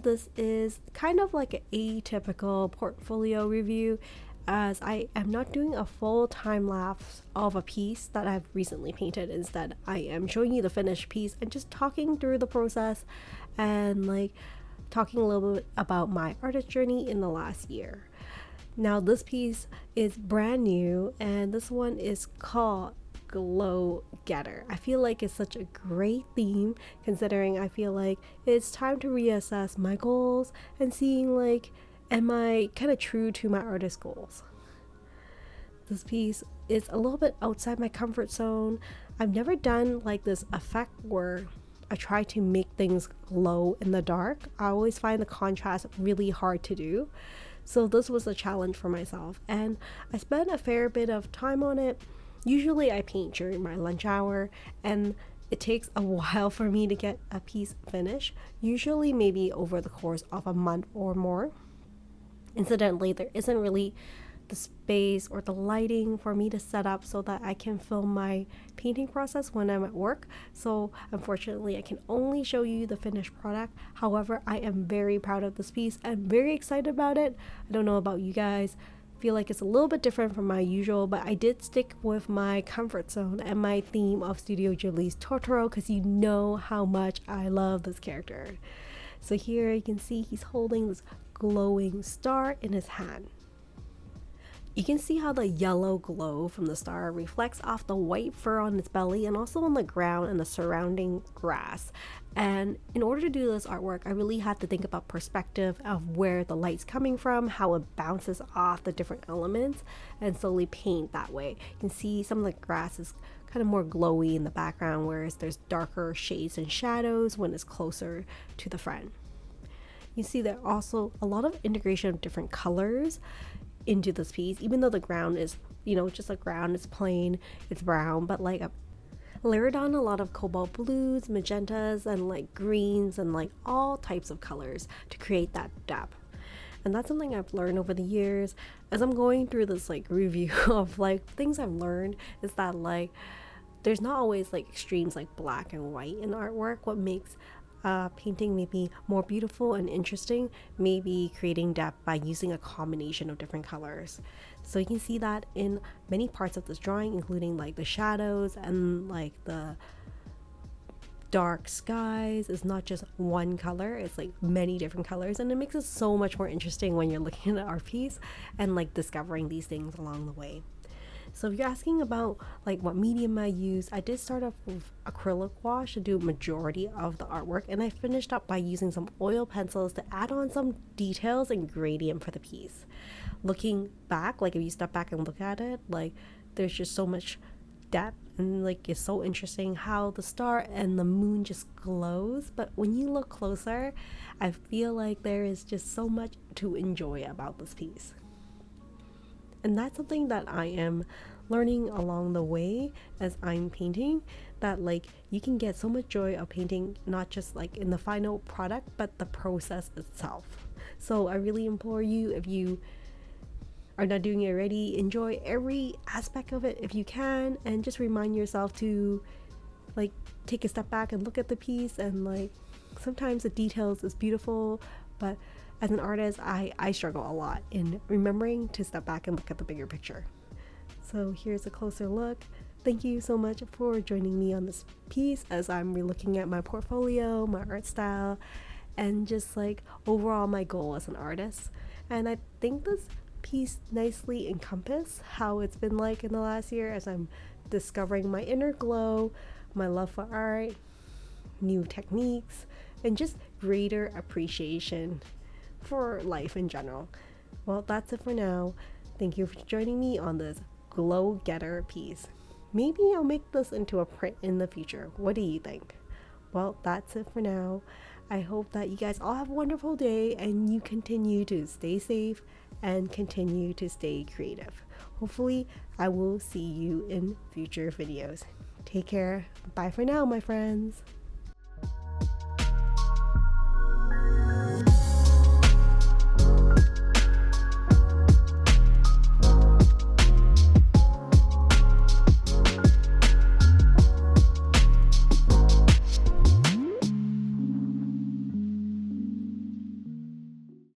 this is kind of like an atypical portfolio review, as I am not doing a full time lapse of a piece that I've recently painted. Instead, I am showing you the finished piece and just talking through the process and like talking a little bit about my artist journey in the last year. Now, this piece is brand new, and this one is called Glow Getter. I feel like it's such a great theme, considering I feel like it's time to reassess my goals and seeing like, am I kind of true to my artist goals? This piece is a little bit outside my comfort zone. I've never done like this effect where I try to make things glow in the dark. I always find the contrast really hard to do. So this was a challenge for myself, and I spent a fair bit of time on it. Usually I paint during my lunch hour, and it takes a while for me to get a piece finished, usually maybe over the course of a month or more. Incidentally, there isn't really the space or the lighting for me to set up so that I can film my painting process when I'm at work. So unfortunately, I can only show you the finished product. However, I am very proud of this piece and very excited about it. I don't know about you guys. I feel like it's a little bit different from my usual, but I did stick with my comfort zone and my theme of Studio Ghibli's Totoro, because you know how much I love this character. So here you can see he's holding this glowing star in his hand. You can see how the yellow glow from the star reflects off the white fur on its belly and also on the ground and the surrounding grass. And in order to do this artwork, I really had to think about perspective of where the light's coming from, how it bounces off the different elements, and slowly paint that way. You can see some of the grass is kind of more glowy in the background, whereas there's darker shades and shadows when it's closer to the front. You see there also a lot of integration of different colors into this piece, even though the ground is, just a ground, it's plain, it's brown, but like I layered on a lot of cobalt blues, magentas, and like greens, and like all types of colors to create that depth. And that's something I've learned over the years as I'm going through this like review of like things I've learned, is that like there's not always like extremes like black and white in artwork. What makes painting maybe more beautiful and interesting, maybe creating depth by using a combination of different colors. So you can see that in many parts of this drawing, including like the shadows and like the dark skies. Is not just one color, it's like many different colors, and it makes it so much more interesting when you're looking at our piece and like discovering these things along the way. So if you're asking about like what medium I use, I did start off with acrylic wash to do majority of the artwork, and I finished up by using some oil pencils to add on some details and gradient for the piece. Looking back, like if you step back and look at it, like there's just so much depth, and like it's so interesting how the star and the moon just glows. But when you look closer, I feel like there is just so much to enjoy about this piece. And that's something that I am learning along the way as I'm painting, that like you can get so much joy of painting, not just like in the final product, but the process itself. So I really implore you, if you are not doing it already, enjoy every aspect of it if you can, and just remind yourself to like take a step back and look at the piece. And like sometimes the details is beautiful, but as an artist, I struggle a lot in remembering to step back and look at the bigger picture. So here's a closer look. Thank you so much for joining me on this piece as I'm relooking at my portfolio, my art style, and just like overall my goal as an artist. And I think this piece nicely encompass how it's been like in the last year as I'm discovering my inner glow, my love for art, new techniques, and just greater appreciation for life in general. Well, that's it for now. Thank you for joining me on this Glow Getter piece. Maybe I'll make this into a print in the future. What do you think? Well, that's it for now. I hope that you guys all have a wonderful day and you continue to stay safe and continue to stay creative. Hopefully, I will see you in future videos. Take care. Bye for now, my friends.